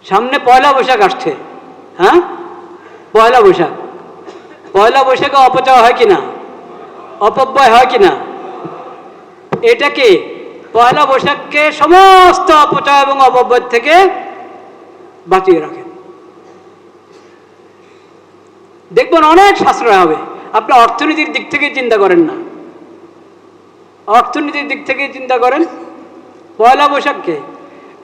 সামনে পয়লা বৈশাখ আসছে। হ্যাঁ, পয়লা বৈশাখ। পয়লা বৈশাখে অপচয় হয় কিনা, অপব্যয় হয় কিনা? এটাকে পয়লা বৈশাখকে সমস্ত অপচয় এবং অপব্যয় থেকে বাঁচিয়ে রাখেন। দেখবেন অনেক সাশ্রয় হবে। আপনি অর্থনীতির দিক থেকে চিন্তা করেন না, অর্থনীতির দিক থেকে চিন্তা করেন। পয়লা বৈশাখকে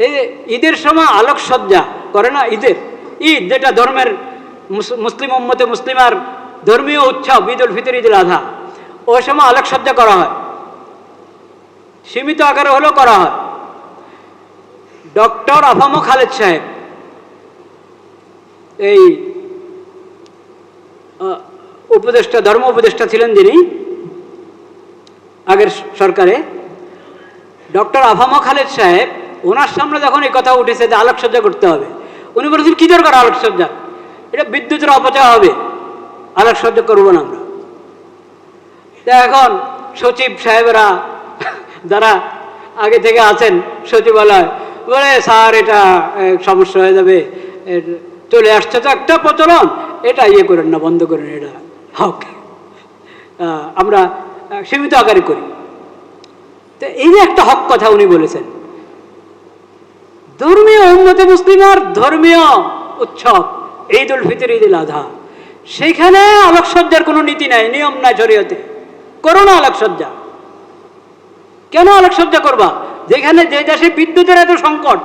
এই ঈদের সময় আলোকসজ্জা করে না, ঈদ যেটা ধর্মের মুসলিম উম্মতে মুসলিমার ধর্মীয় উৎসব ঈদ উল ফিতর, ঈদ উল আজহা, ওই সময় আলোকসজ্জা করা হয়, সীমিত আকারে হলেও করা হয়। ডক্টর আফামো খালেদ সাহেব, এই উপদেষ্টা, ধর্ম উপদেষ্টা ছিলেন যিনি আগের সরকারে, ডক্টর আফামো খালেদ সাহেব, ওনার সামনে যখন এই কথা উঠেছে যে আলোকসজ্জা করতে হবে, উনি বলেছেন কি দরকার আলোকসজ্জা, এটা বিদ্যুতের অপচয় হবে, আলোকসজ্জা করবো না আমরা। এখন সচিব সাহেবেরা যারা আগে থেকে আছেন সচিবালয়, বলে স্যার এটা সমস্যা হয়ে যাবে, চলে আসছে তো একটা প্রচলন, এটা ইয়ে করেন না, বন্ধ করেন, এটা হক আমরা সীমিত আকারে করি। তো এই যে একটা হক কথা উনি বলেছেন। ধর্মীয় উম্মতে মুসলিমার ধর্মীয় উৎসব ঈদ উল ফিতর, ঈদ উল আজহা, সেখানে আলোকসজ্জার কোনো নীতি নাই, নিয়ম নাই শরীয়তে। করো না আলোকসজ্জা। কেন আলোকসজ্জা করবা? যেখানে যে দেশে বিদ্যুতের এত সংকট,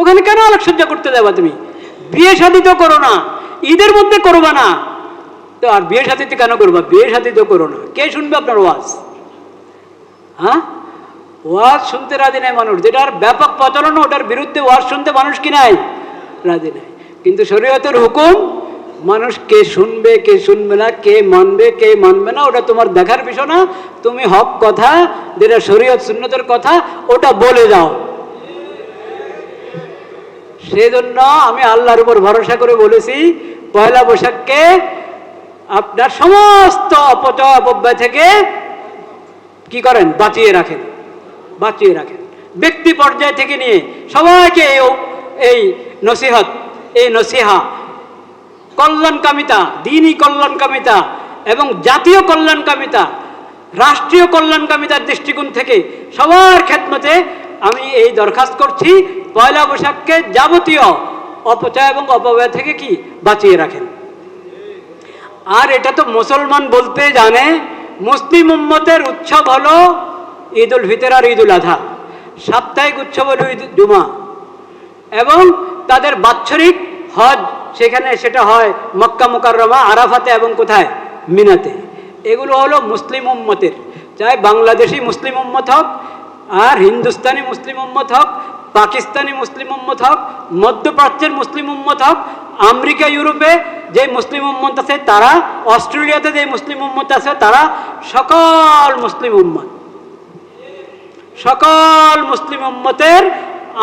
ওখানে কেন আলোকসজ্জা করতে যাবা তুমি? বিয়ে শাদী তো করো না, ঈদের মধ্যে করবা না তো আর বিয়ে শাদী কেন করবা? বিয়ে শাদী তো করো না, কে শুনবে আপনার ওয়াজ? হ্যাঁ, ওয়াজ শুনতে রাজি নাই মানুষ, যেটার ব্যাপক প্রচলন, ওটার বিরুদ্ধে ওয়াজ শুনতে মানুষ কি নাই, রাজি নাই। কিন্তু শরীয়তের হুকুম, মানুষ কে শুনবে কে শুনবে না, কে মানবে কে মানবে না, ওটা তোমার দেখার বিষয় না। তুমি হক কথা, যেটা শরীয়ত সুন্নতের কথা, ওটা বলে যাও। সেজন্য আমি আল্লাহর উপর ভরসা করে বলেছি, পয়লা বৈশাখকে আপনার সমস্ত অপচয় অপব্যয় থেকে কি করেন, বাঁচিয়ে রাখেন, বাঁচিয়ে রাখেন। ব্যক্তি পর্যায় থেকে নিয়ে সবাইকে এই নসিহত, এই নসিহা, কল্যাণকামিতা, দ্বীনি কল্যাণকামিতা এবং জাতীয় কল্যাণকামিতা, রাষ্ট্রীয় কল্যাণকামিতার দৃষ্টিকোণ থেকে সবার খেদমতে আমি এই দরখাস্ত করছি, পয়লা বৈশাখকে যাবতীয় অপচয় এবং অপব্যয় থেকে কি বাঁচিয়ে রাখেন। আর এটা তো মুসলমান বলতে জানে, মুসলিম উম্মতের উৎসব হলো ঈদ উল ফিতর আর ঈদ উল আজহা, সাপ্তাহিক উৎসব হলো ঈদ জুমা, এবং তাদের বাৎসরিক হজ সেখানে সেটা হয় মক্কা মুকাররমা, আরাফাতে এবং কোথায়, মিনাতে। এগুলো হলো মুসলিম উম্মতের, চাই বাংলাদেশি মুসলিম উম্মত হোক, আর হিন্দুস্তানি মুসলিম উম্মত হোক, পাকিস্তানি মুসলিম উম্মত হোক, মধ্যপ্রাচ্যের মুসলিম উম্মত হোক, আমেরিকা ইউরোপে যে মুসলিম উম্মত আছে তারা, অস্ট্রেলিয়াতে যে মুসলিম উম্মত আছে তারা, সকল মুসলিম উম্মত, সকল মুসলিম উম্মতের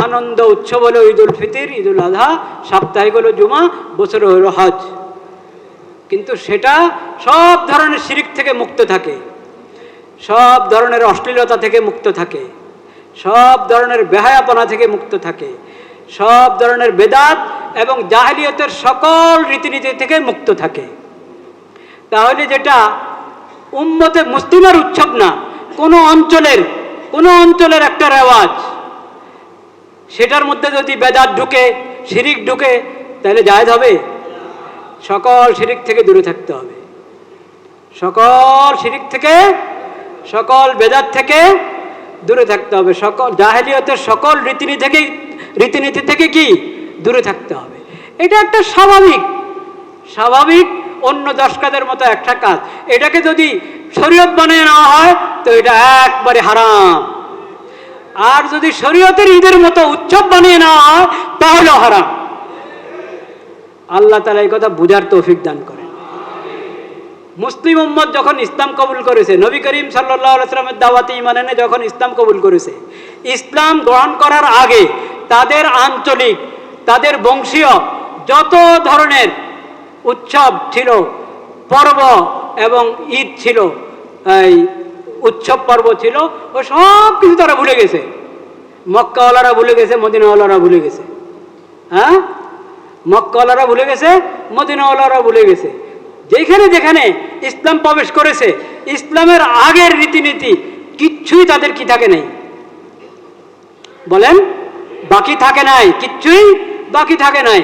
আনন্দ উৎসব হলো ঈদ উল ফিতর, ঈদ উল আজহা, সাপ্তাহিক হলো জুমা, বছরে হলো হজ। কিন্তু সেটা সব ধরনের শিরিক থেকে মুক্ত থাকে, সব ধরনের অশ্লীলতা থেকে মুক্ত থাকে, সব ধরনের বেহায়াপনা থেকে মুক্ত থাকে, সব ধরনের বেদাত এবং জাহেলিয়তের সকল রীতিনীতি থেকে মুক্ত থাকে। তাহলে যেটা উম্মতে মুসলিমের উৎসব না, কোনো অঞ্চলের একটা রেওয়াজ, সেটার মধ্যে যদি বেদাত ঢুকে, শিরিক ঢুকে, তাহলে জায়েজ হবে? সকল শিরিক থেকে দূরে থাকতে হবে, সকল শিরিক থেকে, সকল বেদাত থেকে দূরে থাকতে হবে, সকল জাহেলিয়তের সকল রীতিনীতি থেকে কি দূরে থাকতে হবে। এটা একটা স্বাভাবিক অন্য 10 কাজের মতো একটা কাজ। এটাকে যদি শরীয়ত বানিয়ে নেওয়া হয় তো এটা একবারে হারাম, আর যদি শরীয়তের ঈদের মতো উৎসব বানিয়ে নেওয়া হয় তাহলেও হারাম। আল্লাহ তাআলা এই কথা বুঝার তৌফিক দান করেন। মুসলিম উম্মত যখন ইসলাম কবুল করেছে, নবী করিম সাল্লাল্লাহু আলাইহি ওয়াসাল্লামের দাওয়াতে ঈমান এনে যখন ইসলাম কবুল করেছে, ইসলাম গ্রহণ করার আগে তাদের আঞ্চলিক, তাদের বংশীয় যত ধরনের উৎসব ছিল, পর্ব এবং ঈদ ছিল, এই উৎসব পর্ব ছিল, ও সব কিছু তারা ভুলে গেছে। মক্কাওয়ালারা ভুলে গেছে, মদিনাওয়ালারা ভুলে গেছে। হ্যাঁ, মক্কাওয়ালারা ভুলে গেছে, মদিনাওয়ালারা ভুলে গেছে। যেখানে যেখানে ইসলাম প্রবেশ করেছে, ইসলামের আগের রীতিনীতি কিচ্ছুই তাদের কি থাকে নাই, বলেন, বাকি থাকে নাই, কিচ্ছুই বাকি থাকে নাই।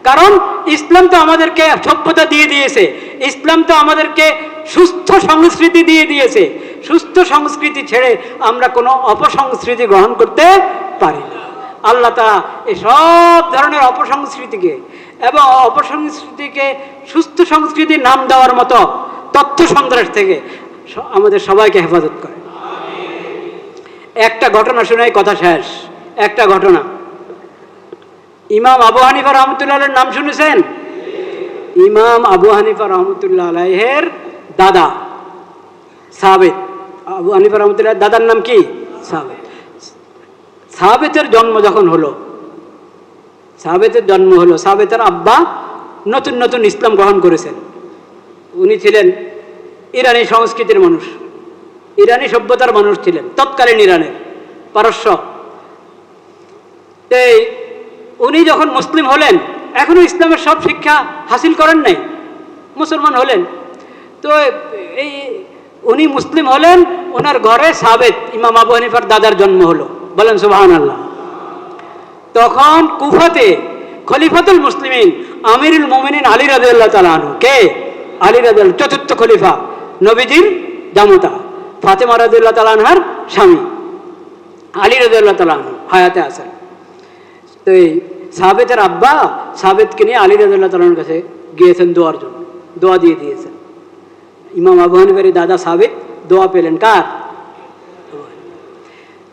কারণ ইসলাম তো আমাদেরকে সভ্যতা দিয়ে দিয়েছে, ইসলাম তো আমাদেরকে সুস্থ সংস্কৃতি দিয়ে দিয়েছে। সুস্থ সংস্কৃতি ছেড়ে আমরা কোনো অপসংস্কৃতি গ্রহণ করতে পারি না। আল্লাহ তাআলা এই সব ধরনের অপসংস্কৃতিকে এবং অপসংস্কৃতিকে সুস্থ সংস্কৃতির নাম দেওয়ার মতো তথ্য সন্ত্রাস থেকে আমাদের সবাইকে হেফাজত করে। একটা ঘটনা শুনে কথা শেষ। একটা ঘটনা, ইমাম আবু হানিফা রহমতুল্লাহ আলাইহির নাম শুনেছেন? ইমাম আবু হানিফা রহমতুল্লাহ আলাইহির দাদা সাবিত, আবু হানিফা রহমতুল্লাহ দাদার নাম কি? সাবিত। সাবিতের জন্ম যখন হলো, সাবিতের জন্ম হলো, সাবিতের আব্বা নতুন নতুন ইসলাম গ্রহণ করেছেন। উনি ছিলেন ইরানি সংস্কৃতির মানুষ, ইরানি সভ্যতার মানুষ ছিলেন, তৎকালীন ইরানের, পারস্য। উনি যখন মুসলিম হলেন, এখনো ইসলামের সব শিক্ষা হাসিল করেন নাই, মুসলমান হলেন। তো এই উনি মুসলিম হলেন, ওনার ঘরে সাবেত ইমাম আবু হানিফার দাদার জন্ম হলো, বলেন সুবহানাল্লাহ। তখন কুফাতে খলিফাতুল মুসলিমিন আমিরুল মুমিনিন আলী রাদিয়াল্লাহু তাআলা আনহু, কে? আলী রাদিয়াল্লাহু, চতুর্থ খলিফা, নবীজির জামাতা, ফাতেমা রাদিয়াল্লাহু তাআলা আনহার স্বামী আলী রাদিয়াল্লাহু তাআলা আনহু হায়াতে আছেন। তো এই সাবেতের আব্বা সাবেতকে নিয়ে আলী রাদিয়াল্লাহু তাআলার কাছে গিয়েছেন দোয়ার জন্য, দোয়া দিয়ে দিয়েছেন। ইমাম আবু হানিফার দাদা সাবেত দোয়া পেলেন কার?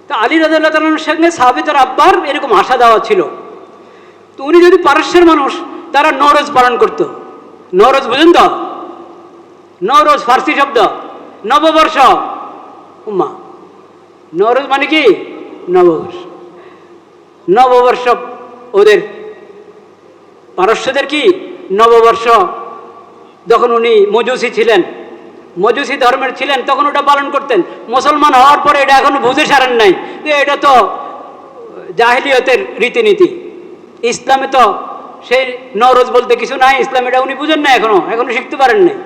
তো আলী রাদিয়াল্লাহু তাআলার সঙ্গে সাবেতের আব্বার এরকম আশা দেওয়া ছিল। তো উনি যদি পারস্যের মানুষ, তারা নওরোজ পালন করতো। নওরোজ বুঝেন তো? নওরোজ ফার্সি শব্দ, নববর্ষ। উম্মা, নওরোজ মানে কি? নববর্ষ। নববর্ষ ওদের পারস্যদের কি নববর্ষ। যখন উনি মজুসি ছিলেন, মজুসি ধর্মের ছিলেন, তখন ওটা পালন করতেন। মুসলমান হওয়ার পরে এটা এখনো বুঝে সারেন নাই যে এটা তো জাহিলিয়তের রীতিনীতি, ইসলামে তো সেই নওরোজ বলতে কিছু নাই, ইসলাম এটা উনি বুঝেন না, এখনো শিখতে পারেন নাই।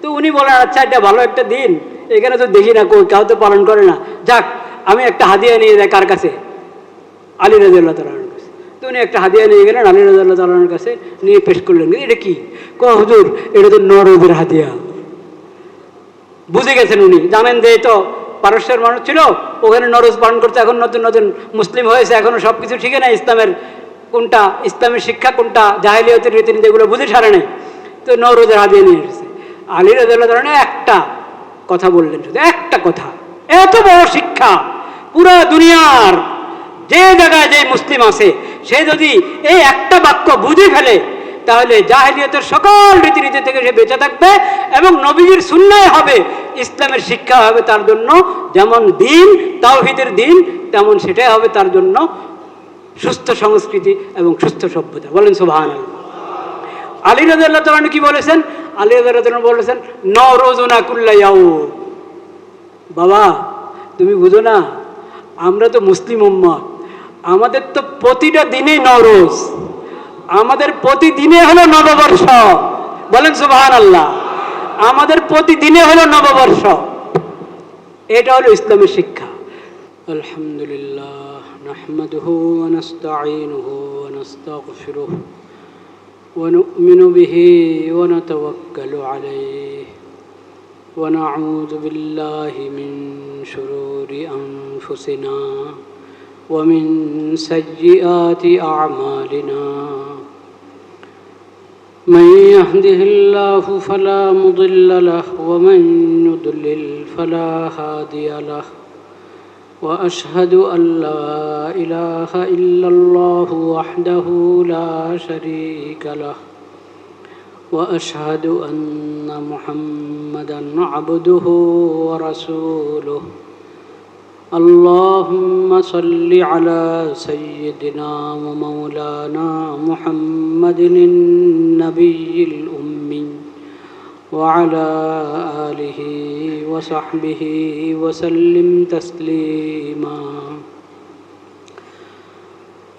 তো উনি বলেন, আচ্ছা এটা ভালো একটা দিন, এখানে তো দেখি না কেউ তো পালন করে না, যাক আমি একটা হাদিয়া নিয়ে যাই কার কাছে? আলী রাদিয়াল্লাহু তাআলার কাছে। তো উনি একটা হাদিয়া নিয়ে গেলেন আলী রাদিয়াল্লাহু তাআলার কাছে, নিয়ে পেশ করলেন। এটা কি? হুজুর এটা তো নওরোজের হাদিয়া। বুঝে গেছেন উনি, জানেন যে তো পারস্যের মানুষ ছিল, ওখানে নওরোজ পালন করতে, এখন নতুন নতুন মুসলিম হয়েছে, এখনো সব কিছু শিখে নাই, ইসলামের কোনটা ইসলামের শিক্ষা, কোনটা জাহিলিয়তের রীতিনীতি, এগুলো বুঝে সারে নাই। তো নওরোজের হাদিয়া নিয়ে এসেছে। আলী রাদিয়াল্লাহু তাআলা একটা কথা বললেন, শুধু একটা কথা, এত বড় শিক্ষা, পুরা দুনিয়ার যে জায়গায় যে মুসলিম আছে, সে যদি এই একটা বাক্য বুঝে ফেলে, তাহলে জাহিলিয়তের সকল রীতিনীতি থেকে সে বেঁচে থাকবে এবং নবীজির সুন্নাহ হবে, ইসলামের শিক্ষা হবে তার জন্য যেমন দিন, তাওহীদের দিন, তেমন সেটাই হবে তার জন্য সুস্থ সংস্কৃতি এবং সুস্থ সভ্যতা। বলেন সুবহানাল্লাহ। আলী রাদিয়াল্লাহু তাআলা কি বলেছেন? আলী রাদিয়াল্লাহু তাআলা বলেছেন, নওরোজুনা কুল্লা ইয়াউম। বাবা তুমি বুঝো না, আমরা তো মুসলিম উম্মত, আমাদের তো প্রতিটা দিনে নওরোজ, আমাদের প্রতিদিনে হলো নববর্ষ। বলেন সুবহানাল্লাহ। আমাদের প্রতিদিনে হলো নববর্ষ। এটা হলো ইসলামের শিক্ষা। আলহামদুলিল্লাহ, নাহমাদুহু ওয়া নাস্তাঈনুহু ওয়া নাস্তাগফিরুহু ওয়া নু'মিনু বিহি ওয়া নাতাওয়াক্কালু আলাইহি ওয়া নাউযু বিল্লাহি মিন শুরুরি আনফুসিনা ওয়া মিন সাইয়্যাতি আ'মালিনা। من يهده الله فلا مضل له ومن يضلل فلا هادي له وأشهد أن لا إله إلا الله وحده لا شريك له وأشهد أن محمدا عبده ورسوله. اللهم صل على سيدنا ومولانا محمد النبي الأمي وعلى آله وصحبه وسلم تسليما.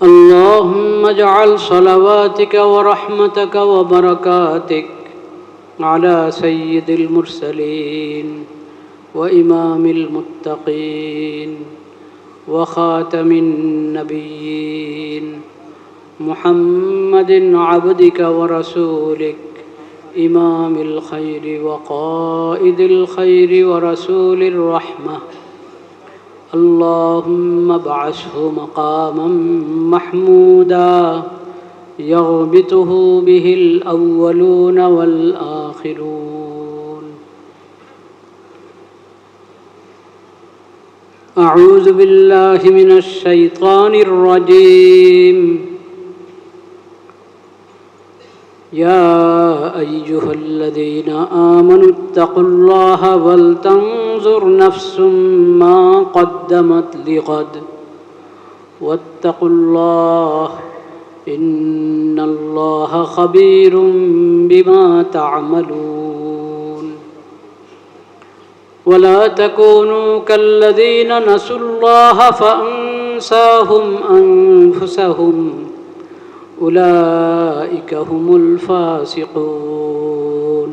اللهم اجعل صلواتك ورحمتك وبركاتك على سيد المرسلين وإمام المتقين وخاتم النبيين محمد عبدك ورسولك إمام الخير وقائد الخير ورسول الرحمة اللهم ابعثه مقاما محمودا يغبطه به الأولون والآخرون. أعوذ بالله من الشيطان الرجيم. يا أيها الذين آمنوا اتقوا الله ولتنظر نفس ما قدمت لغد واتقوا الله إن الله خبير بما تعملون. ولا تكونوا كالذين نسوا الله فأنساهم أنفسهم أولئك هم الفاسقون.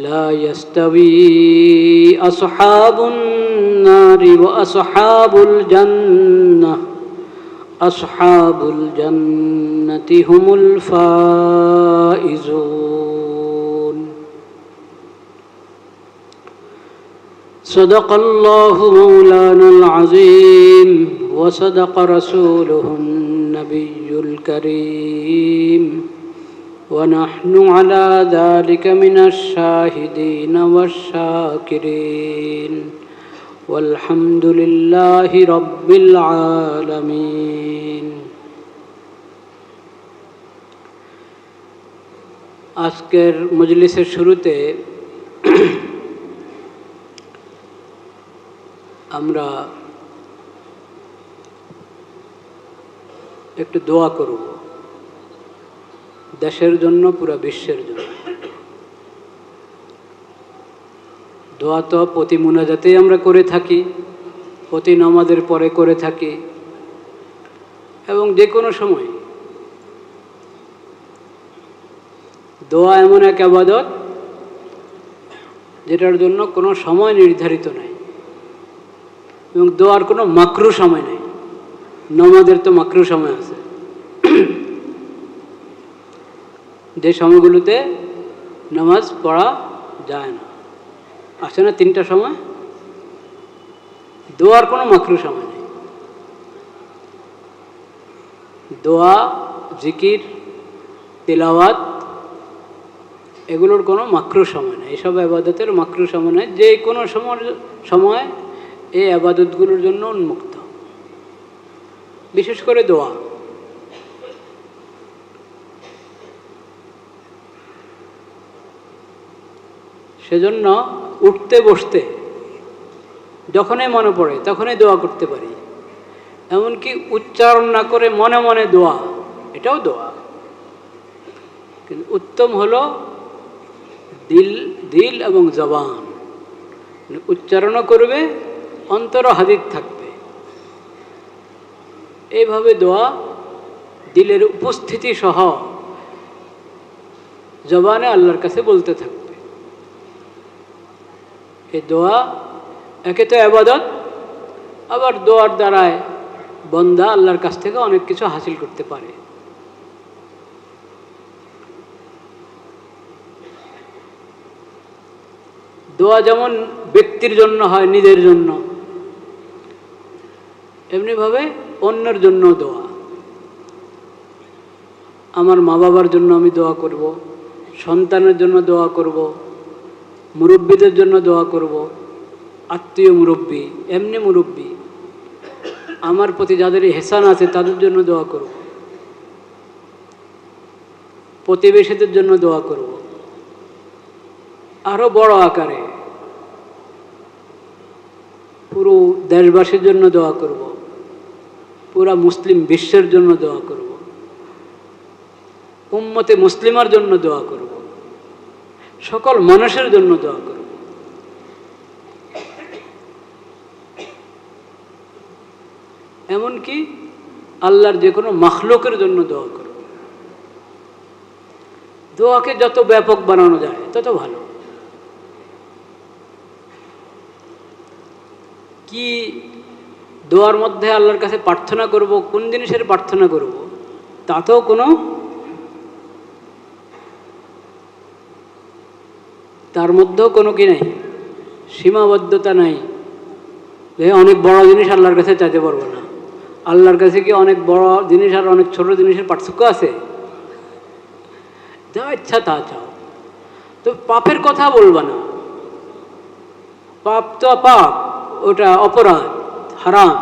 لا يستوي أصحاب النار وأصحاب الجنة أصحاب الجنة هم الفائزون. صدق الله مولانا العظيم وصدق رسوله النبي الكريم ونحن على ذلك من الشاهدين والشاكرين والحمد لله رب العالمين. আজকের মজলিসের শুরুতে আমরা একটু দোয়া করব দেশের জন্য, পুরো বিশ্বের জন্য। দোয়া তো প্রতি মুনাজাতেই আমরা করে থাকি, প্রতি নামাজের পরে করে থাকি, এবং যে কোনো সময়। দোয়া এমন এক ইবাদত যেটার জন্য কোনো সময় নির্ধারিত নাই, এবং দোয়ার কোনো মাকরু সময় নেই। নামাজের তো মাকরু সময় আছে, যে সময়গুলোতে নামাজ পড়া যায় না। আছে না 3টা সময়? দোয়ার কোনো মাকরু সময় নেই। দোয়া, জিকির, তিলাওয়াত এগুলোর কোনো মাকরু সময় নেই। এইসব ইবাদতের মাকরু সময় নেই। যে কোনো সময় এই ইবাদতগুলোর জন্য উন্মুক্ত, বিশেষ করে দোয়া। সেজন্য উঠতে বসতে যখনই মনে পড়ে তখনই দোয়া করতে পারি। এমনকি উচ্চারণ না করে মনে মনে দোয়া, এটাও দোয়া। কিন্তু উত্তম হলো দিল এবং জবান, উচ্চারণও করবে, অন্তর হাজির থাকবে। এইভাবে দোয়া দিলের উপস্থিতি সহ জবানে আল্লাহর কাছে বলতে থাকবে। এই দোয়া একে তো ইবাদত, আবার দোয়ার দ্বারায় বান্দা আল্লাহর কাছ থেকে অনেক কিছু হাসিল করতে পারে। দোয়া যেমন ব্যক্তির জন্য হয়, নিজের জন্য, এমনিভাবে অন্যের জন্য দোয়া। আমার মা বাবার জন্য আমি দোয়া করব, সন্তানের জন্য দোয়া করব, মুরব্বীদের জন্য দোয়া করব, আত্মীয় মুরব্বী, এমনি মুরব্বী, আমার প্রতি যাদের ইহসান আছে তাদের জন্য দোয়া করব, প্রতিবেশীদের জন্য দোয়া করব, আরো বড় আকারে পুরো দেশবাসীর জন্য দোয়া করব, পুরা মুসলিম বিশ্বের জন্য দোয়া করব, উম্মতে মুসলিমার জন্য দোয়া করব, সকল মানুষের জন্য দোয়া করব। এমনকি আল্লাহর যে কোনো মাখলুকের জন্য দোয়া করো। দোয়াকে যত ব্যাপক বানানো যায় তত ভালো। কি দোয়ার মধ্যে আল্লাহর কাছে প্রার্থনা করব, কোন জিনিসের প্রার্থনা করব, তাতেও কোনো তার মধ্যেও কোনো কি নাই, সীমাবদ্ধতা নাই যে অনেক বড় জিনিস আল্লাহর কাছে চাইতে পারবো না। আল্লাহর কাছে কি অনেক বড় জিনিস আর অনেক ছোট জিনিসের পার্থক্য আছে? যা ইচ্ছা তা চাও। তো পাপের কথা বলবা না, পাপ তো পাপ, ওটা অপরাধ, হারাম।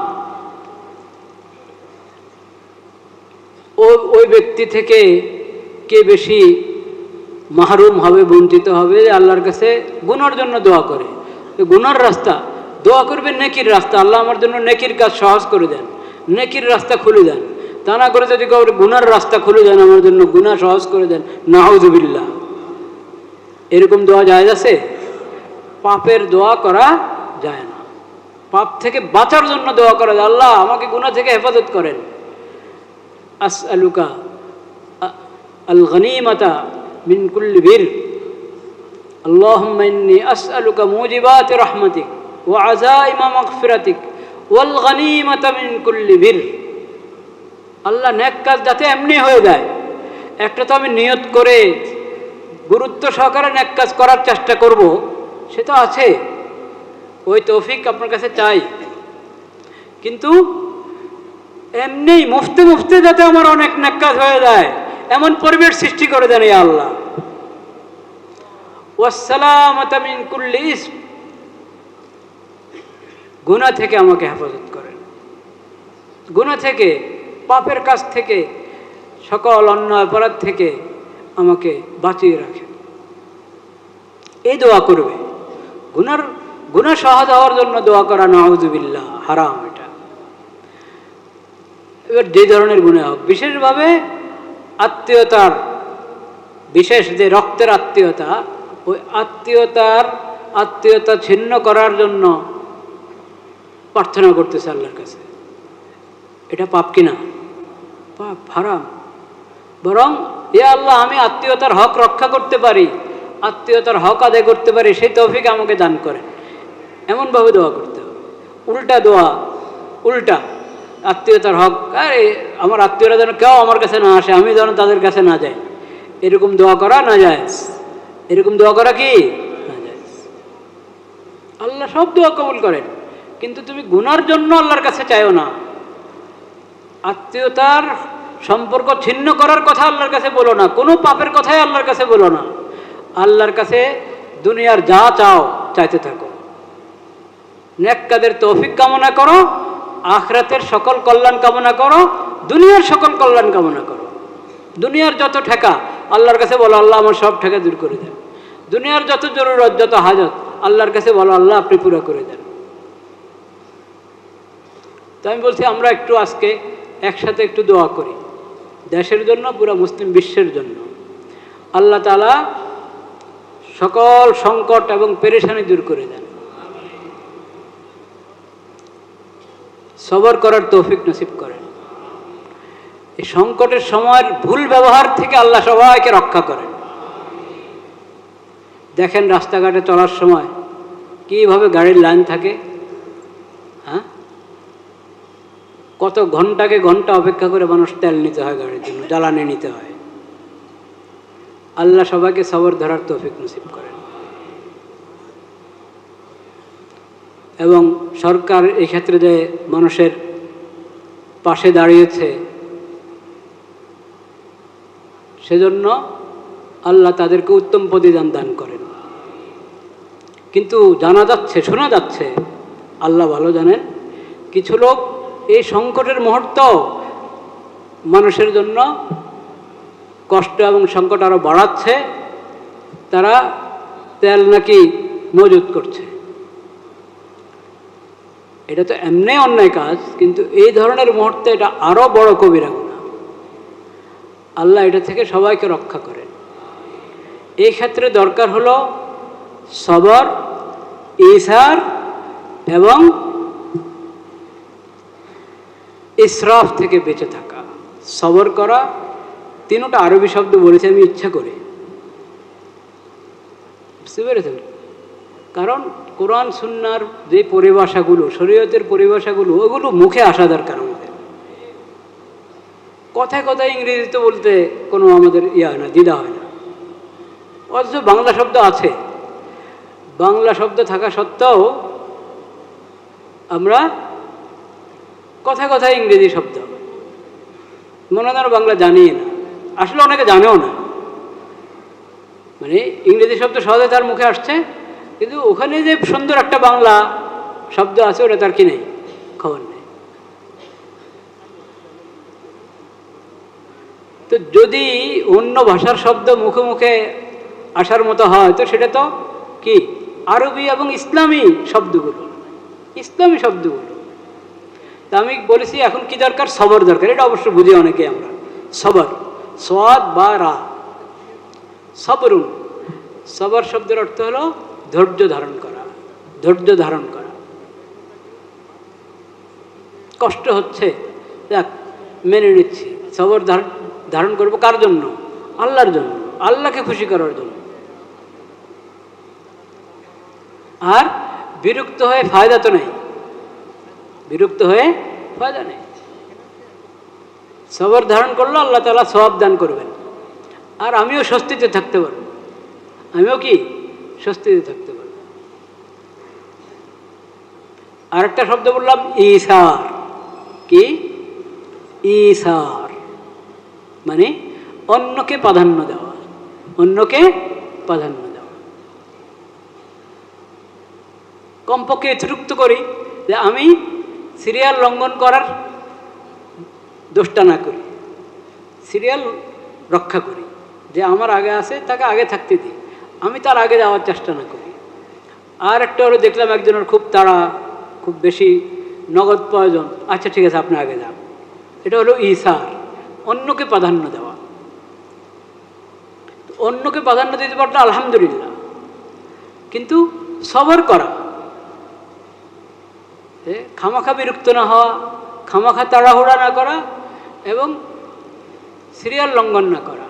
ওই ব্যক্তি থেকে কে বেশি মাহরুম হবে, বঞ্চিত হবে আল্লাহর কাছে গুনার জন্য দোয়া করে। গুনার রাস্তা দোয়া করবে, নেকির রাস্তা, আল্লাহ আমার জন্য নেকির কাজ সহজ করে দেন, নেকির রাস্তা খুলে দেন। তা না করে যদি গুনার রাস্তা খুলে দেন, আমার জন্য গুনাহ সহজ করে দেন, নাউযুবিল্লাহ, এরকম দোয়া জায়েজ আছে? পাপের দোয়া করা যায় না। পাপ থেকে বাঁচার জন্য দোয়া করা যায়, আল্লাহ আমাকে গুনাহ থেকে হেফাজত করেন। আসআলুকা আল গনিমাতা মিন কুল্লি বির, আল্লাহুম্মা ইন্নী আসআলুকা মুজিবাতি রাহমাতিক ওয়া আযাইমা মাগফিরাতিক ওয়াল গনিমাতা মিন কুল্লি বির। আল্লাহ নেক কাজ যাতে এমনি হয়ে যায়। একটা তো আমি নিয়ত করে গুরুত্ব সহকারে নেক কাজ করার চেষ্টা করব, সে তো আছে, ওই তৌফিক আপনার কাছে চাই। কিন্তু এমনি মুফতে মুফতে যাতে আমার অনেক নেক কাজ হয়ে যায়, এমন পরিবেশ সৃষ্টি করে দেন ইয়া আল্লাহ। ওয়াসসালামাতা মিন কুল্লি ইসম, গুনাহ থেকে আমাকে হেফাজত করেন, গুনাহ থেকে, পাপের কাজ থেকে, সকল অন্যায় অপরাধ থেকে আমাকে বাঁচিয়ে রাখেন। এই দোয়া করবে। গুনাহ সহজ হওয়ার জন্য দোয়া করা নাউযুবিল্লাহ, হারাম এটা। এবার যে ধরনের গুনাহ হোক, বিশেষভাবে আত্মীয়তার, বিশেষ যে রক্তের আত্মীয়তা, ওই আত্মীয়তা ছিন্ন করার জন্য প্রার্থনা করতেছে আল্লাহর কাছে, এটা পাপ কিনা? পাপ, হারাম। বরং ইয়া আল্লাহ আমি আত্মীয়তার হক রক্ষা করতে পারি, আত্মীয়তার হক আদায় করতে পারি, সেই তৌফিক আমাকে দান করেন, এমনভাবে দোয়া করতে হবে। উল্টা দোয়া, উল্টা আত্মীয়তার হক, আরে আমার আত্মীয়রা যেন কেউ আমার কাছে না আসে, আমি যেন তাদের কাছে না যাই, এরকম দোয়া করা না জায়েজ। এরকম দোয়া করা কি না জায়েজ। আল্লাহ সব দোয়া কবুল করেন, কিন্তু তুমি গুনার জন্য আল্লাহর কাছে চাইও না। আত্মীয়তার সম্পর্ক ছিন্ন করার কথা আল্লাহর কাছে বলো না, কোনো পাপের কথাই আল্লাহর কাছে বলো না। আল্লাহর কাছে দুনিয়ার যা চাও চাইতে থাকো, নেক কাজের তৌফিক কামনা করো, আখিরাতের সকল কল্যাণ কামনা করো, দুনিয়ার সকল কল্যাণ কামনা করো। দুনিয়ার যত ঠেকা আল্লাহর কাছে বলো, আল্লাহ আমার সব ঠেকা দূর করে দেন। দুনিয়ার যত জরুরত, যত হাজত আল্লাহর কাছে বলো, আল্লাহ আপনি পুরো করে দেন। তো আমি বলছি আমরা একটু আজকে একসাথে একটু দোয়া করি দেশের জন্য, পুরো মুসলিম বিশ্বের জন্য। আল্লাহ তাআলা সকল সংকট এবং পেরেশানি দূর করে দেন, সবর করার তৌফিক নসিব করেন। এই সংকটের সময়ের ভুল ব্যবহার থেকে আল্লাহ সবাইকে রক্ষা করেন। দেখেন রাস্তাঘাটে চলার সময় কিভাবে গাড়ির লাইন থাকে, হ্যাঁ, কত ঘন্টাকে ঘন্টা অপেক্ষা করে মানুষ তেল নিতে হয়, গাড়ির জন্য জ্বালানি নিতে হয়। আল্লাহ সবাইকে সবর ধরার তৌফিক নসিব করেন। এবং সরকার এই ক্ষেত্রে যে মানুষের পাশে দাঁড়িয়েছে, সেজন্য আল্লাহ তাদেরকে উত্তম প্রতিদান দান করেন। কিন্তু জানা যাচ্ছে, শোনা যাচ্ছে, আল্লাহ ভালো জানেন, কিছু লোক এই সংকটের মুহূর্ত মানুষের জন্য কষ্ট এবং সংকট আরো বাড়াচ্ছে। তারা তেল নাকি মজুত করছে। এটা তো এমনি অন্যায় কাজ, কিন্তু এই ধরনের মুহূর্তে এটা আরো বড় কবিরা গুনাহ। আল্লাহ এটা থেকে সবাইকে রক্ষা করেন। এই ক্ষেত্রে দরকার হলো সবর, ইসার এবং ইসরাফ থেকে বেঁচে থাকা, সবর করা। তিনটা আরবি শব্দ বলেছি আমি ইচ্ছা করে, বুঝতে পেরেছেন? কারণ কোরআন সুন্নার যে পরিভাষাগুলো, শরীয়তের পরিভাষাগুলো, ওগুলো মুখে আসা দরকার আমাদের। কথায় কথায় ইংরেজিতে বলতে কোনো আমাদের হয় না, দ্বিধা হয় না। অথচ বাংলা শব্দ আছে, বাংলা শব্দ থাকা সত্ত্বেও আমরা কথায় কথায় ইংরেজি শব্দ মনে হয় বাংলা জানি না, আসলে অনেকে জানেও না। মানে ইংরেজি শব্দ সহজে তার মুখে আসছে, কিন্তু ওখানে যে সুন্দর একটা বাংলা শব্দ আছে ওটা তার কি নেই, খবর নেই। তো যদি অন্য ভাষার শব্দ মুখে মুখে আসার মতো হয়, তো সেটা তো কি আরবি এবং ইসলামী শব্দগুলো, ইসলামী শব্দগুলো। তা আমি বলেছি এখন কি দরকার, সবর দরকার। এটা অবশ্য বুঝি অনেকে আমরা, সবর, সোয়াদ বা রা, সবরুন। সবর শব্দের অর্থ হলো ধৈর্য ধারণ করা, ধৈর্য ধারণ করা। কষ্ট হচ্ছে, দেখ মেনে নিচ্ছি, সবর ধারণ করবো। কার জন্য? আল্লাহর জন্য, আল্লাহকে খুশি করার জন্য। আর বিরক্ত হয়ে ফায়দা তো নেই, বিরক্ত হয়ে ফায়দা নেই। সবর ধারণ করলে আল্লাহ তাআলা সওয়াব দান করবেন, আর আমিও স্বস্তিতে থাকতে পারব, আমিও কি স্বস্তিতে থাকতে পারব। আরেকটা শব্দ বললাম ঈসার। কি? ঈসার মানে অন্যকে প্রাধান্য দেওয়া, অন্যকে প্রাধান্য দেওয়া। কমপক্ষে এতটুকু করি যে আমি সিরিয়াল লঙ্ঘন করার দোষটা না করি, সিরিয়াল রক্ষা করি। যে আমার আগে আছে তাকে আগে থাকতে দিই, আমি তার আগে যাওয়ার চেষ্টা না করি। আর একটা হলো, দেখলাম একজনের খুব তাড়া, খুব বেশি নগদ প্রয়োজন, আচ্ছা ঠিক আছে আপনি আগে যান। এটা হলো ঈসার, অন্যকে প্রাধান্য দেওয়া। অন্যকে প্রাধান্য দিতে পারলে আলহামদুলিল্লাহ, কিন্তু সবর করা, খামাখা বিরক্ত না হওয়া, খামাখা তাড়াহুড়া না করা এবং সিরিয়াল লঙ্ঘন না করা,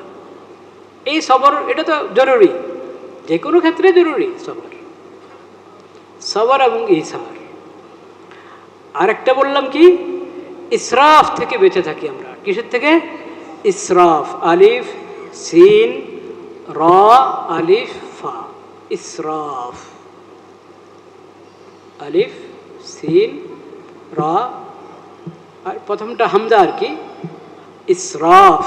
এই সবর, এটা তো জরুরি, যে কোনো ক্ষেত্রে জরুরি সবর, সবর এবং ঈসার। আরেকটা বললাম কি, ইসরাফ থেকে বেঁচে থাকি আমরা। কিসের থেকে? ইসরাফ, আলিফ সিন র আলিফ ফা, ইসরাফ, আলিফ সিন র, আর প্রথমটা হামজা আর কি, ইসরাফ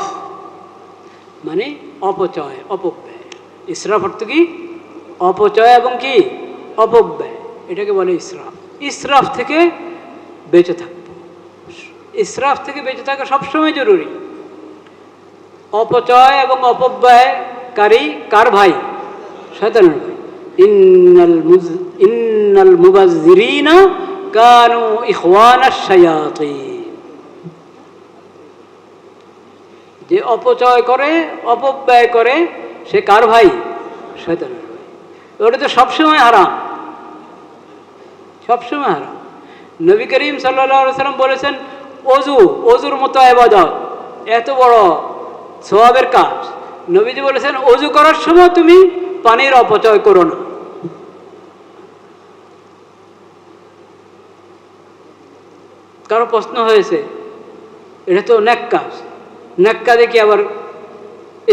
মানে অপচয়, অপব্যয়। ইসরাফ অর্থ কি? অপচয় এবং কি অপব্যয়, এটাকে বলে ইসরাফ। ইসরাফ থেকে বেঁচে থাকবো, ইসরাফ থেকে বেঁচে থাকা সবসময় জরুরি। অপচয় এবং অপব্যয়কারী কার ভাই? শয়তানের ভাই। ইন্নাল মুবাজ্জিরিনা কানু ইখওয়ানাশ শায়াতিন। যে অপচয় করে, অপব্যয় করে, সে কার ভাই? শয়তানের ভাই। ওটা তো সবসময় হারাম, সবসময় হারাম। নবী করিম সাল্লাল্লাহু আলাইহি ওয়াসাল্লাম বলেছেন, অজু, অজুর মতো ইবাদত, এত বড় সওয়াবের কাজ। নবীজি বলেছেন, অজু করার সময় তুমি পানির অপচয় করো না। কারো প্রশ্ন হয়েছে, এটা তো নেক কাজ, নেক কাজে কি আবার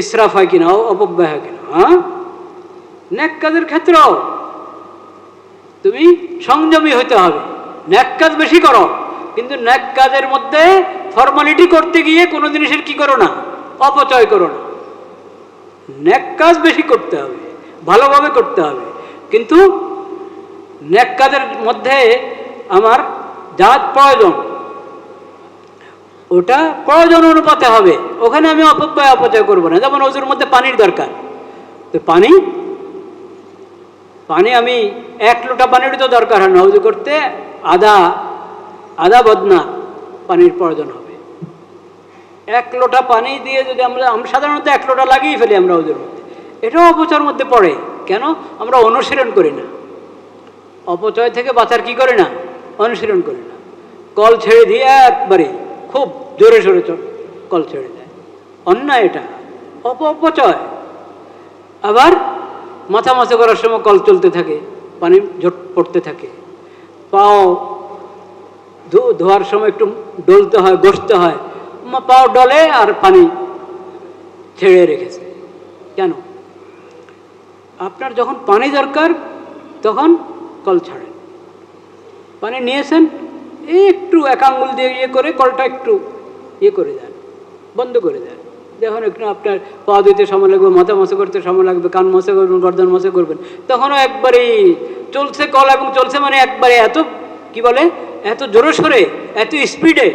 ইসরাফ হয় কিনা, অপব্যয় হয় কিনা? হ্যাঁ, নেক কাজের ক্ষেত্রেও তুমি সংযমী হইতে হবে। নেক কাজ বেশি করো, কিন্তু নেক কাজের মধ্যে ফর্মালিটি করতে গিয়ে কোনো জিনিসের কি করো না, অপচয় করো না। নেক কাজ বেশি করতে হবে, ভালোভাবে করতে হবে, কিন্তু নেক কাজের মধ্যে আমার যা প্রয়োজন ওটা প্রয়োজন অনুপাতে হবে, ওখানে আমি অপচয় করবো না। যেমন ওজুর মধ্যে পানির দরকার, তো পানি আমি 1 লোটা পানির তো দরকার হয় না, ওজু করতে আধা বদনা পানির প্রয়োজন হবে। 1 লোটা পানি দিয়ে যদি আমরা সাধারণত 1 লোটা লাগিয়ে ফেলি আমরা ওজুর মধ্যে, এটাও অপচয়ের মধ্যে পড়ে। কেন? আমরা অনুশীলন করি না, অপচয় থেকে বাঁচার কি করি না, অনুশীলন করি না। কল ছেড়ে দিয়ে একবারে খুব জোরে সোরে কল ছেড়ে দেয়। অন্যায় এটা, অপচয়। আবার মাথা মাথা করার সময় কল চলতে থাকে, পানি ঝট পড়তে থাকে। পাও ধোয়ার সময় একটু ডলতে হয়, বসতে হয়, পাও ডলে আর পানি ছেড়ে রেখেছে। কেন? আপনার যখন পানি দরকার তখন কল ছাড়েন। পানি নিয়েছেন, একটু এক আঙ্গুল দিয়ে ইয়ে করে কলটা একটু ইয়ে করে দেন, বন্ধ করে দেন। যখন একটু আপনার পা ধুইতে সময় লাগবে, মাথা মশা করতে সময় লাগবে, কান মশা করবেন, গর্দন মশা করবেন, তখনও একবারেই চলছে কল। এবং চলছে মানে একবারে এত কি বলে, এত জোরে সোরে, এত স্পিডে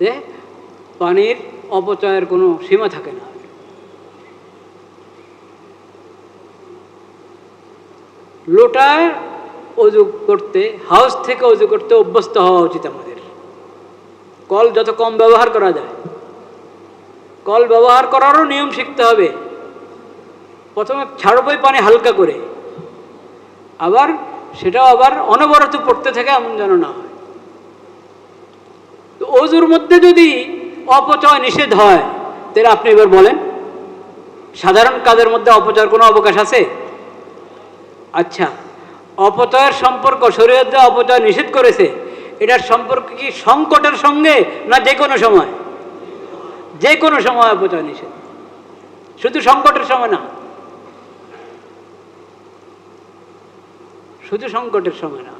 যে পানির অপচয়ের কোনো সীমা থাকে না। লোটায় অজু করতে, হাউস থেকে অজু করতে অভ্যস্ত হওয়া উচিত আমাদের। কল যত কম ব্যবহার করা যায়। কল ব্যবহার করারও নিয়ম শিখতে হবে। প্রথমে ছাড়বই পানি হালকা করে, আবার সেটাও আবার অনবরত পড়তে থাকে, এমন যেন না হয়। তো অজুর মধ্যে যদি অপচয় নিষেধ হয়, তাহলে আপনি এবার বলেন সাধারণ কাজের মধ্যে অপচয়ের কোনো অবকাশ আছে? আচ্ছা, অপচয়ের সম্পর্ক শরীয়তে অপচয় নিষেধ করেছে, এটার সম্পর্ক কি সংকটের সঙ্গে না যে কোনো সময়? যে কোনো সময় অপচয় নিষেধ, শুধু সংকটের সময় না, শুধু সংকটের সময় না,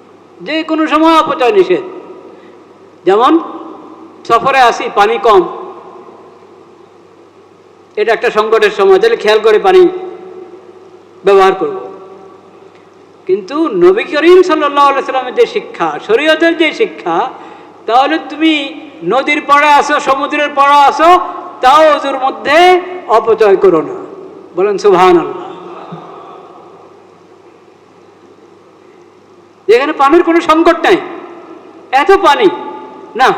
যে কোনো সময় অপচয় নিষেধ। যেমন সফরে আসি, পানি কম, এটা একটা সংকটের সময়, তাহলে খেয়াল করে পানি ব্যবহার করব। কিন্তু নবী করিম সাল্লাল্লাহু আলাইহি সাল্লামের যে শিক্ষা, শরীয়তের যে শিক্ষা, তাহলে তুমি নদীর পাড়ে আসো, সমুদ্রের পাড়ে আসো, তাও ওজুর মধ্যে অপচয় করো না। বলেন সুবহানাল্লাহ। এখানে পানির কোনো সংকট নাই, এত পানি না,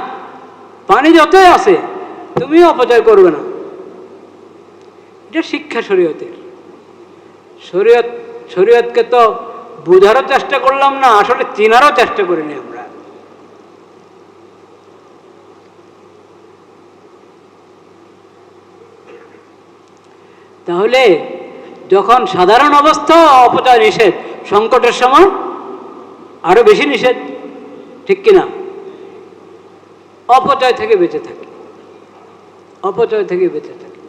পানি যতই আছে তুমি অপচয় করবে না। এটা শিক্ষা শরীয়তের। শরীয়তকে তো বোঝারও চেষ্টা করলাম না, আসলে চেনারও চেষ্টা করিনি আমরা। তাহলে যখন সাধারণ অবস্থা অপচয় নিষেধ, সংকটের সময় আরো বেশি নিষেধ, ঠিক কিনা? অপচয় থেকে বেঁচে থাকি, অপচয় থেকে বেঁচে থাকি।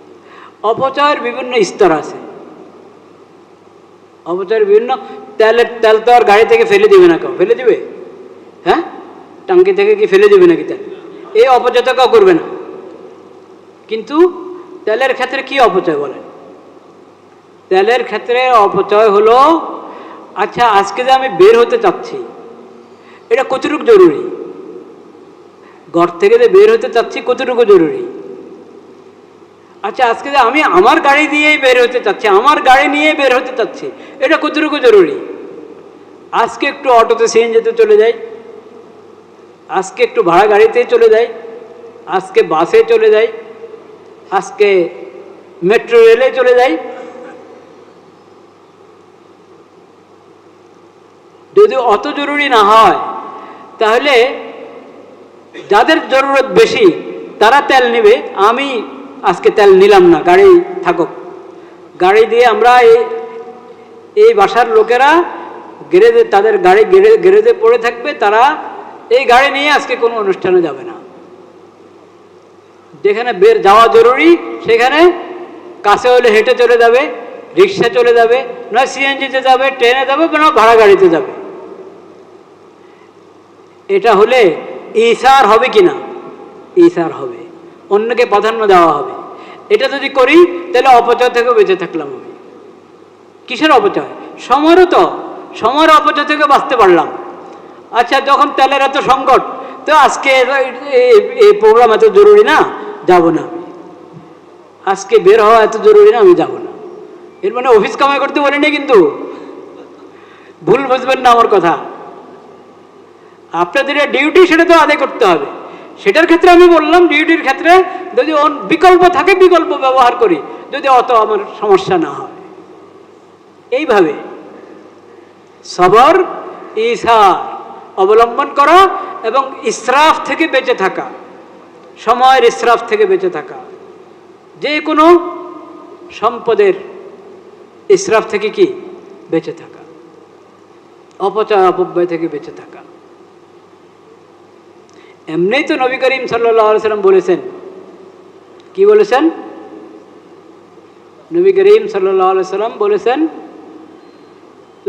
অপচয়ের বিভিন্ন স্তর আছে। অপচয়ের বিভিন্ন, তেল তো আর গাড়ি থেকে ফেলে দিবে না কেউ, ফেলে দিবে? হ্যাঁ, টাঙ্কি থেকে কি ফেলে দিবে নাকি তেল? এই অপচয় তো কেউ করবে না। কিন্তু তেলের ক্ষেত্রে কি অপচয় বলেন? তেলের ক্ষেত্রে অপচয় হলো, আচ্ছা আজকে যে আমি বের হতে চাচ্ছি, এটা কতটুকু জরুরি? ঘর থেকে যে বের হতে চাচ্ছি কতটুকু জরুরি? আচ্ছা আজকে যে আমি আমার গাড়ি দিয়েই বের হতে চাচ্ছি, আমার গাড়ি নিয়ে বের হতে চাচ্ছি, এটা কতটুকু জরুরি? আজকে একটু অটোতে সিএনজিতে চলে যাই, আজকে একটু ভাড়া গাড়িতে চলে যাই, আজকে বাসে চলে যাই, আজকে মেট্রো রেলে চলে যাই। যদি অত জরুরি না হয়, তাহলে যাদের জরুরত বেশি তারা তেল নেবে। আমি আজকে তেল নিলাম না, গাড়ি থাকুক। গাড়ি দিয়ে আমরা এই বাসার লোকেরা গ্যারেজে, তাদের গাড়ি গ্যারেজে পড়ে থাকবে, তারা এই গাড়ি নিয়ে আজকে কোনো অনুষ্ঠানে যাবে না। যেখানে বের যাওয়া জরুরি সেখানে কাছে হলে হেঁটে চলে যাবে, রিক্সা চলে যাবে, নয় সিএনজিতে যাবে, ট্রেনে যাবে, না ভাড়া গাড়িতে যাবে। এটা হলে ইসার হবে কি না? ইসার হবে, অন্যকে প্রাধান্য দেওয়া হবে। এটা যদি করি তাহলে অপচয় থেকে বেঁচে থাকলাম আমি। কিসের অপচয়? সময়েরও তো, সময়ের অপচয় থেকে বাঁচতে পারলাম। আচ্ছা যখন তেলের এত সংকট, তো আজকে এই প্রোগ্রাম এত জরুরি না, যাব না আমি। আজকে বের হওয়া এত জরুরি না, আমি যাব না। এর মানে অফিস কামাই করতে বলিনি, কিন্তু ভুল বুঝবেন না আমার কথা। আপনাদের ডিউটি সেটা তো আদায় করতে হবে। সেটার ক্ষেত্রে আমি বললাম, ডিউটির ক্ষেত্রে যদি বিকল্প থাকে বিকল্প ব্যবহার করি, যদি অত আমার সমস্যা না হয়। এইভাবে সবর, ইসার, অবলম্বন করা এবং ইসরাফ থেকে বেঁচে থাকা, সময়ের ইসরাফ থেকে বেঁচে থাকা, যে কোনো সম্পদের ইসরাফ থেকে কি বেঁচে থাকা, অপচয় অপব্যয় থেকে বেঁচে থাকা। এমনিই তো নবী করিম সাল্লাল্লাহু আলাইহি সাল্লাম বলেছেন, কি বলেছেন? নবী করিম সাল্লাল্লাহু আলাইহি সাল্লাম বলেছেন,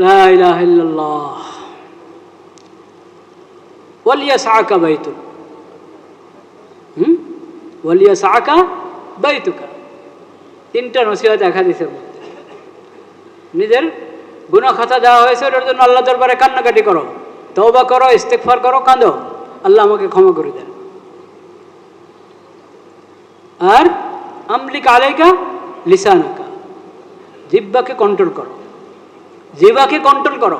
লা ইলাহা ইল্লাল্লাহ ওয়ালিয়াসআকা বাইতুক, ওয়ালিয়াসআকা বাইতুকা। তিনটা নসিহত এক হাদিসের মধ্যে। নিজের গুনাহ খাতা দেওয়া হয়েছে, ওটার জন্য আল্লাহ দরবারে কান্নাকাটি করো, তওবা করো, ইস্তেগফার করো, কাঁদো, আল্লাহ আমাকে ক্ষমা করে দেন। আর আমলিক আলাইকা লিসানাকা, জিহ্বাকে কন্ট্রোল করো, জিহ্বাকে কন্ট্রোল করো,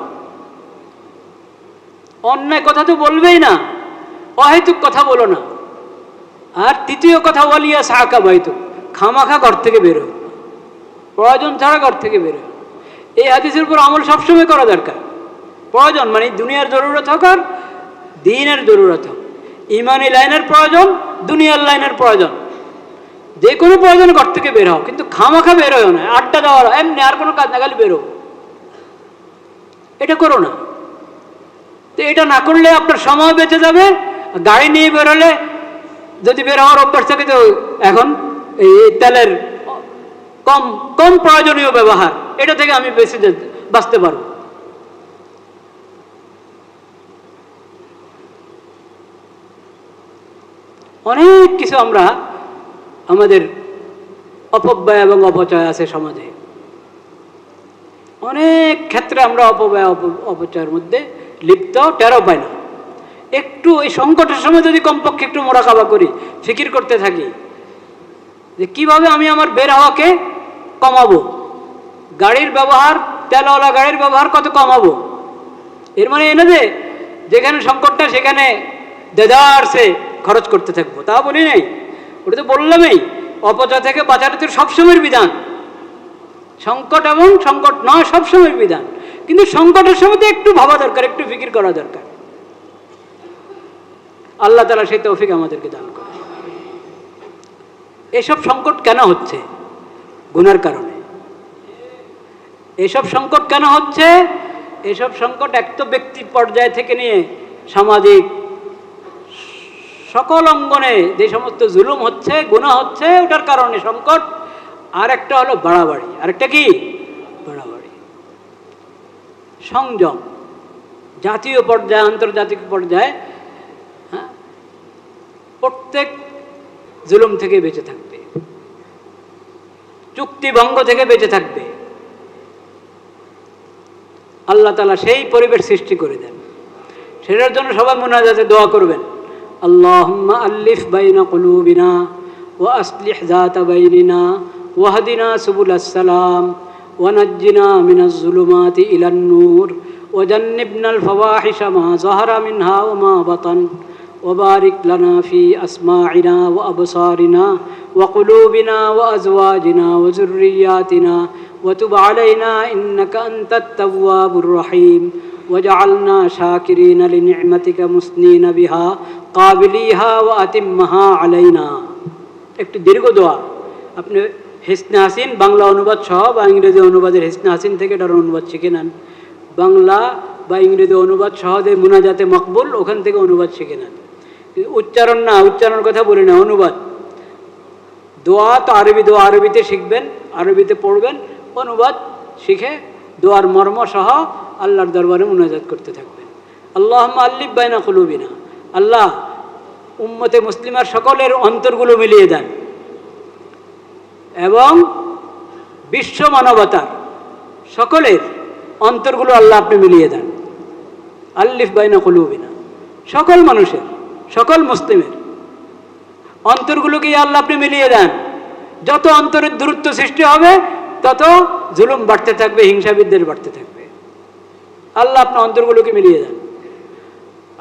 অন্যায় কথা তো বলবেই না, অহেতুক কথা বলো না। আর তৃতীয় কথা, ওয়ালিয়াসআকা বাইতুক, খামাখা ঘর থেকে বেরো, প্রয়োজন ছাড়া ঘর থেকে বেরো। এই হাদিসের উপর আমল সবসময় করা দরকার। প্রয়োজন মানে দুনিয়ার জরুরত হোক আর দ্বীনের জরুরত হোক, ইমানি লাইনের প্রয়োজন, দুনিয়ার লাইনের প্রয়োজন, যে কোনো প্রয়োজনে ঘর থেকে বের হও, কিন্তু খামাখা বেরোয় না, আড্ডা দেওয়ার এমনি আর কোনো কাজ না, খালি বেরো, এটা করো না। তো এটা না করলে আপনার সময় বেঁচে যাবে। গাড়ি নিয়ে বেরোলে যদি বের হওয়ার অভ্যাস থাকে, তো এখন এই তেলের কম কম প্রয়োজনীয় ব্যবহার, এটা থেকে আমি বাঁচতে পারবো। অনেক কিছু আমরা আমাদের অপব্যয় এবং অপচয় আছে সমাজে, অনেক ক্ষেত্রে আমরা অপব্যয় অপচয়ের মধ্যে লিপ্ত, টেরও পাই না। একটু এই সংকটের সময় যদি কমপক্ষে একটু মোরাকাবা করি, ফিকির করতে থাকি যে কিভাবে আমি আমার বের হওয়াকে কমাবো, গাড়ির ব্যবহার, তেলওয়ালা গাড়ির ব্যবহার কত কমাবো। এর মানে এনে যে যেখানে সংকটটা সেখানে দেদারসে খরচ করতে থাকবো, তা বলি নাই। ওটা তো বললামই, অপচয় থেকে বাঁচানো তো সবসময়ের বিধান, সংকট এবং সংকট নয় সবসময়ের বিধান। কিন্তু সংকটের সময় তো একটু ভাবা দরকার, একটু ফিকির করা দরকার। আল্লাহ তাআলা সেই তৌফিক আমাদেরকে দান করে। এসব সংকট কেন হচ্ছে? গুনার কারণে। এসব সংকট কেন হচ্ছে? এসব সংকট এক তো ব্যক্তি পর্যায় থেকে নিয়ে সামাজিক সকল অঙ্গনে যে সমস্ত জুলুম হচ্ছে, গুনাহ হচ্ছে, ওটার কারণে সংকট। আর একটা হলো বাড়াবাড়ি, আরেকটা কি বাড়াবাড়ি। সংযম জাতীয় পর্যায়ে, আন্তর্জাতিক পর্যায়ে প্রত্যেক জুলুম থেকে বেঁচে থাকবে, চুক্তি ভঙ্গ থেকে বেঁচে থাকবে। আল্লাহ তাআলা সেই পরিবেশ সৃষ্টি করে দেন। সেটার জন্য সবাই মুনাজাতে দোয়া করবেন, আল্লাহুম্মা আল্লিফ বাইনা কুলুবিনা ওয়া আসলিহ যাতা বাইনিনা ওয়াহদিনা সুবুলাস সালাম ওয়া নাজ্জিনা মিনাজ যুলুমাতি ইলান নূর ওয়া জান্নিবনাল ফাওয়াহিশা মা যাহারা মিনহা ওয়া মা বাতান ওয়া বারিক লানা ফি আসমাইনা ওয়া আবসারিনা ওয়া কুলুবিনা ওয়া আজওয়াজিনা ওয়া যুররিয়াতিনা ওয়া তুব আলাইনা ইন্নাকা আনতাত তাওয়াবুর রহিম ওয়াজআলনা শাকিরিনা লিনি'মাতিকা মুসনিনা বিহা কাবিলিহা ওয়া আতিম্মাহা আলাইনা। একটু দীর্ঘ দোয়া, আপনি হিসনে হাসিন বাংলা অনুবাদ সহ বা ইংরেজি অনুবাদের হিসনে হাসিন থেকে এটার অনুবাদ শিখে নেন। বাংলা বা ইংরেজি অনুবাদ সহ যে মুনাজাতে মকবুল, ওখান থেকে অনুবাদ শিখে নেন। উচ্চারণ না, উচ্চারণ কথা বলি না, অনুবাদ। দোয়া তো আরবি, দোয়া আরবিতে শিখবেন, আরবিতে পড়বেন, অনুবাদ শিখে দোয়ার মর্ম সহ আল্লাহর দরবারে মুনাজাত করতে থাকবেন। আল্লাহুম্মা আল্লিফ বাইনা কুলুবিনা, আল্লাহ উম্মতে মুসলিমার সকলের অন্তরগুলো মিলিয়ে দেন এবং বিশ্ব মানবতার সকলের অন্তরগুলো আল্লাহ আপনি মিলিয়ে দেন। আল্লিফ বাইনা কুলুবিনা, সকল মানুষের, সকল মুসলিমের অন্তরগুলোকে আল্লাহ আপনি মিলিয়ে দেন। যত অন্তরের দূরত্ব সৃষ্টি হবে তত জুলুম বাড়তে থাকবে, হিংসা বিদ্বেষ বাড়তে থাকবে। আল্লাহ আপনার অন্তরগুলোকে মিলিয়ে দেন।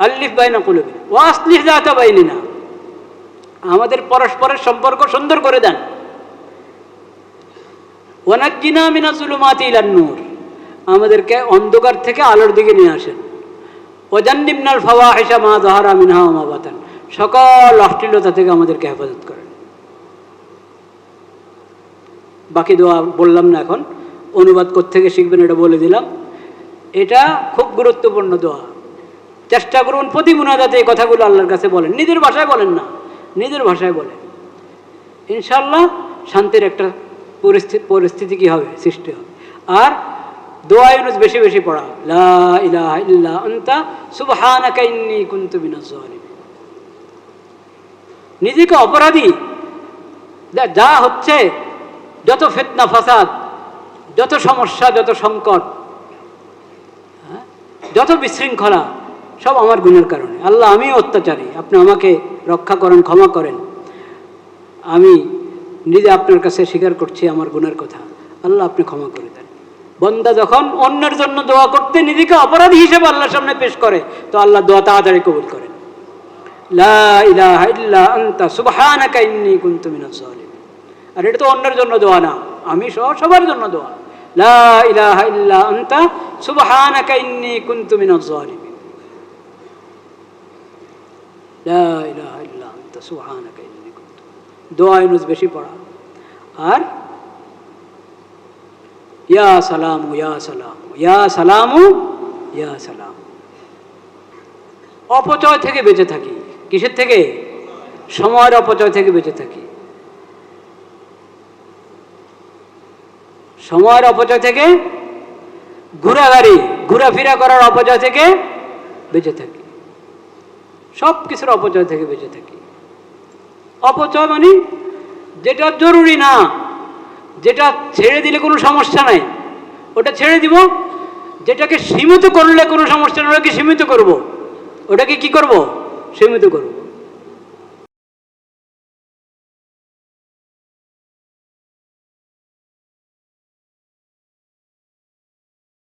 আল্লিফ বাইনা কুলুবিনা ওয়া আসলিহ যাতা বাইনিনা, আমাদের পরস্পরের সম্পর্ক সুন্দর করে দেন। ওয়া নাজ্জিনা মিনাজ যুলুমাতি ইলান নূর, আমাদেরকে অন্ধকার থেকে আলোর দিকে নিয়ে আসেন। ওয়াজান্নিবনাল ফাওয়াহিশা মা যাহারা মিনহা ওয়া মা বাতান, সকল অশ্লীলতা থেকে আমাদেরকে হেফাজত করেন। বাকি দোয়া বললাম না, এখন অনুবাদ কোত্থেকে শিখবেন এটা বলে দিলাম। এটা খুব গুরুত্বপূর্ণ দোয়া। চেষ্টা করুন প্রতি মুনাজাতে এই কথাগুলো আল্লাহর কাছে বলেন, নিজের ভাষায় বলেন না, নিজের ভাষায় বলেন। ইনশাআল্লাহ শান্তির একটা পরিস্থিতি কি হবে, সৃষ্টি হবে। আর দোয়া ইউনুস বেশি বেশি পড়া, লা ইলাহা ইল্লা আনতা সুবহানাকা ইন্নী কুনতু মিনাজ জালিমিন। নিজেকে অপরাধী, যা হচ্ছে যত ফিতনা ফাসাদ, যত সমস্যা, যত সংকট, যত বিশৃঙ্খলা, সব আমার গুণের কারণে। আল্লাহ, আমি অত্যাচারী, আপনি আমাকে রক্ষা করেন, ক্ষমা করেন। আমি নিজে আপনার কাছে স্বীকার করছি আমার গুণের কথা, আল্লাহ আপনি ক্ষমা করে দেন। বন্দা যখন অন্যের জন্য দোয়া করতে নিজেকে অপরাধী হিসেবে আল্লাহর সামনে পেশ করে, তো আল্লাহ দোয়া তাড়াতাড়ি কবুল করেন। লা ইলাহা ইল্লা আনতা সুবহানাকা ইন্নী কুনতু মিনাজ জালিমিন। আর এটা তো অন্যের জন্য দোয়া না, আমি সহ সবার জন্য দোয়া। লা ইলাহা ইল্লা আনতা সুবহানাকা ইন্নী কুনতু মিনাজ জালিমিন। লা ইলাহা ইল্লা আনতা সুবহানাকা ইন্নী কুনতু। দোয়া ইউনুস বেশি পড়া। আর ইয়া সালামু ইয়া সালামু ইয়া সালামু ইয়া সালাম। অপচয় থেকে বেঁচে থাকি। কিসের থেকে? সময়ের অপচয় থেকে বেঁচে থাকি। সময়ের অপচয় থেকে, ঘোরাফেরা করার অপচয় থেকে বেঁচে থাকি। সব কিছুর অপচয় থেকে বেঁচে থাকি। অপচয় মানে যেটা জরুরি না, যেটা ছেড়ে দিলে কোনো সমস্যা নাই, ওটা ছেড়ে দিব। যেটাকে সীমিত করলে কোনো সমস্যা নেই, ওটাকে সীমিত করব। ওটাকে কি করব? সীমিত করব।